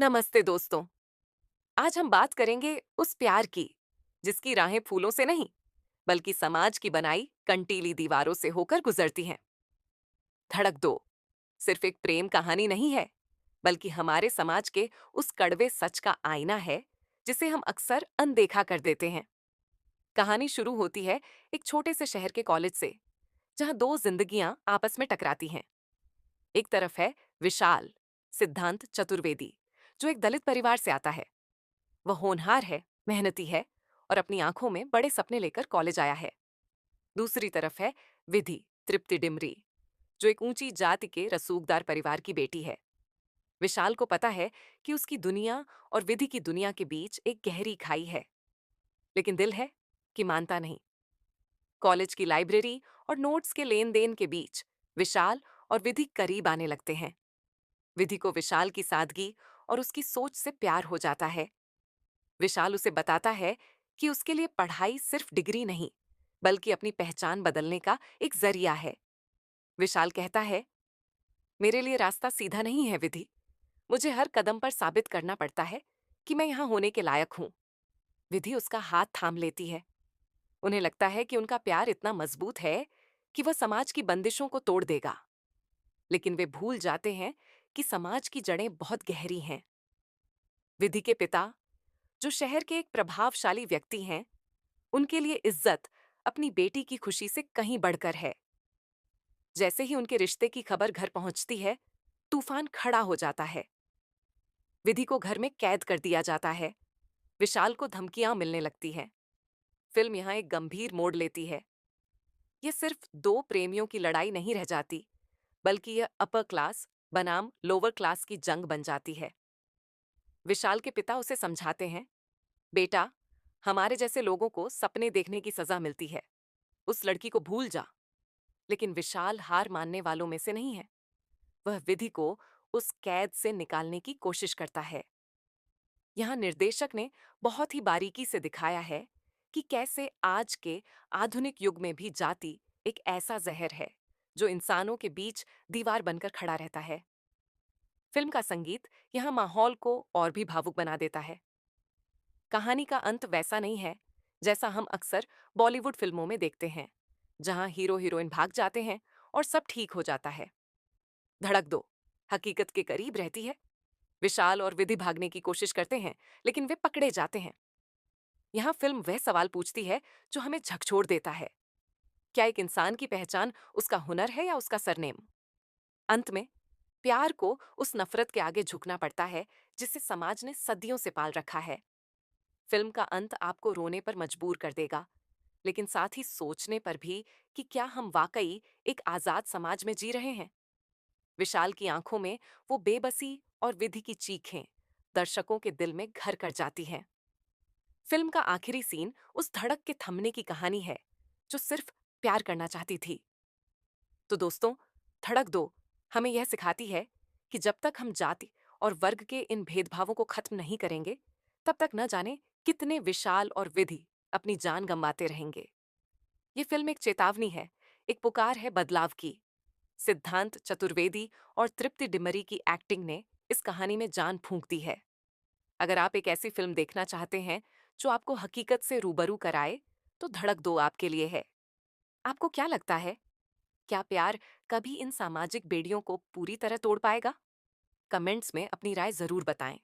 नमस्ते दोस्तों। आज हम बात करेंगे उस प्यार की जिसकी राहें फूलों से नहीं बल्कि समाज की बनाई कंटीली दीवारों से होकर गुजरती हैं। धड़क दो सिर्फ एक प्रेम कहानी नहीं है, बल्कि हमारे समाज के उस कड़वे सच का आईना है जिसे हम अक्सर अनदेखा कर देते हैं। कहानी शुरू होती है एक छोटे से शहर के कॉलेज से, जहां दो जिंदगियां आपस में टकराती हैं। एक तरफ है विशाल, सिद्धांत चतुर्वेदी, जो एक दलित परिवार से आता है। वह होनहार है, मेहनती है और अपनी आंखों में बड़े सपने लेकर कॉलेज आया है। दूसरी तरफ है विधि तृप्ति डिमरी, जो एक ऊंची जाति के रसूखदार परिवार की बेटी है। विशाल को पता है कि उसकी दुनिया और विधि की दुनिया के बीच एक गहरी खाई है, लेकिन दिल है कि मानता नहीं। कॉलेज की लाइब्रेरी और नोट्स के लेन देन के बीच विशाल और विधि करीब आने लगते हैं। विधि को विशाल की सादगी और उसकी सोच से प्यार हो जाता है। विशाल उसे बताता है कि उसके लिए पढ़ाई सिर्फ डिग्री नहीं, बल्कि अपनी पहचान बदलने का एक जरिया है। विशाल कहता है, मेरे लिए रास्ता सीधा नहीं है विधि। मुझे हर कदम पर साबित करना पड़ता है कि मैं यहाँ होने के लायक हूँ। विधि उसका हाथ थाम लेती है। उन्हें लगता है कि उनका प्यार इतना मजबूत है कि वह समाज की बंदिशों को तोड़ देगा। लेकिन वे भूल जाते हैं कि समाज की जड़ें बहुत गहरी हैं। विधि के पिता, जो शहर के एक प्रभावशाली व्यक्ति हैं, उनके लिए इज्जत अपनी बेटी की खुशी से कहीं बढ़कर है। जैसे ही उनके रिश्ते की खबर घर पहुंचती है, तूफान खड़ा हो जाता है। विधि को घर में कैद कर दिया जाता है। विशाल को धमकियां मिलने लगती हैं। फिल्म यहाँ एक गंभीर मोड़ लेती है। ये सिर्फ दो प्रेमियों की लड़ाई नहीं रह जाती, बल्कि यह अपर क्लास बनाम लोअर क्लास की जंग बन जाती है। विशाल के पिता उसे समझाते हैं, बेटा, हमारे जैसे लोगों को सपने देखने की सजा मिलती है। उस लड़की को भूल जा। लेकिन विशाल हार मानने वालों में से नहीं है। वह विधि को उस कैद से निकालने की कोशिश करता है। यहाँ निर्देशक ने बहुत ही बारीकी से दिखाया है कि कैसे आज के आधुनिक युग में भी जाति एक ऐसा जहर है जो इंसानों के बीच दीवार बनकर खड़ा रहता है। फिल्म का संगीत यहाँ माहौल को और भी भावुक बना देता है। कहानी का अंत वैसा नहीं है जैसा हम अक्सर बॉलीवुड फिल्मों में देखते हैं, जहां हीरो हीरोइन भाग जाते हैं और सब ठीक हो जाता है। धड़क दो हकीकत के करीब रहती है। विशाल और विधि भागने की कोशिश करते हैं, लेकिन वे पकड़े जाते हैं। यहाँ फिल्म वह सवाल पूछती है जो हमें झकझोर देता है, क्या एक इंसान की पहचान उसका हुनर है या उसका सरनेम? अंत में प्यार को उस नफरत के आगे झुकना पड़ता है जिसे समाज ने सदियों से पाल रखा है। फिल्म का अंत आपको रोने पर मजबूर कर देगा, लेकिन साथ ही सोचने पर भी कि क्या हम वाकई एक आजाद समाज में जी रहे हैं। विशाल की आंखों में वो बेबसी और विधि की चीखें दर्शकों के दिल में घर कर जाती हैं। फिल्म का आखिरी सीन उस धड़क के थमने की कहानी है जो सिर्फ प्यार करना चाहती थी। तो दोस्तों, धड़क दो हमें यह सिखाती है कि जब तक हम जाति और वर्ग के इन भेदभावों को खत्म नहीं करेंगे, तब तक न जाने कितने विशाल और विधि अपनी जान गंवाते रहेंगे। ये फिल्म एक चेतावनी है, एक पुकार है बदलाव की। सिद्धांत चतुर्वेदी और तृप्ति डिमरी की एक्टिंग ने इस कहानी में जान फूंक दी है। अगर आप एक ऐसी फिल्म देखना चाहते हैं जो आपको हकीकत से रूबरू कराए, तो धड़क दो आपके लिए है। आपको क्या लगता है, क्या प्यार कभी इन सामाजिक बेड़ियों को पूरी तरह तोड़ पाएगा? कमेंट्स में अपनी राय जरूर बताएं।